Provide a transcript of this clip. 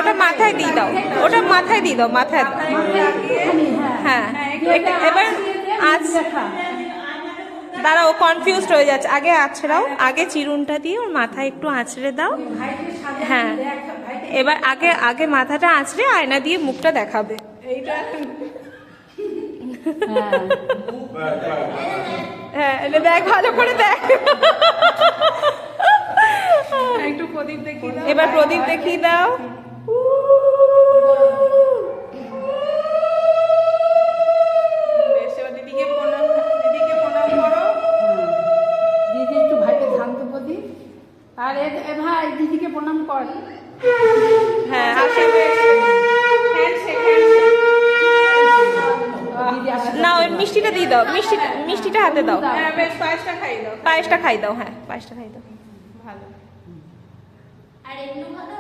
ওটা মাথায় দিয়ে দাও, ওটা মাথায় দিয়ে দাও, মাথায় দাও। হ্যাঁ এবার আজ দাঁড়াও, কনফিউজড হয়ে যাচ্ছে। আগে আছড়াও, আগে চিরুনটা দিয়ে ওর মাথায় একটু আঁচড়ে দাও। হ্যাঁ এবার আগে আগে মাথাটা আঁচড়ে আয়না দিয়ে মুখটা দেখাবে। এইটা হ্যাঁ এটা দেখ, ভালো করে দেখ। একটু প্রদীপ দেখিয়ে দাও। এবার প্রদীপ দেখিয়ে দাও। বেশ, এবার দিদিকে প্রণাম করো। দিদি একটু ভাইকে ধান তো প্রদীপ। আর এ ভাই দিদিকে প্রণাম কর। হ্যাঁ দিদি আসে না, ওই মিষ্টিটা দিয়ে দাও, মিষ্টিটা হাতে দাও। হ্যাঁ বেশ, পায়েসটা খাইয়ে দাও। পায়েসটা খাই দাও, হ্যাঁ পায়েসটা খাই দাও। ভালো। আর এগুলো ভালো।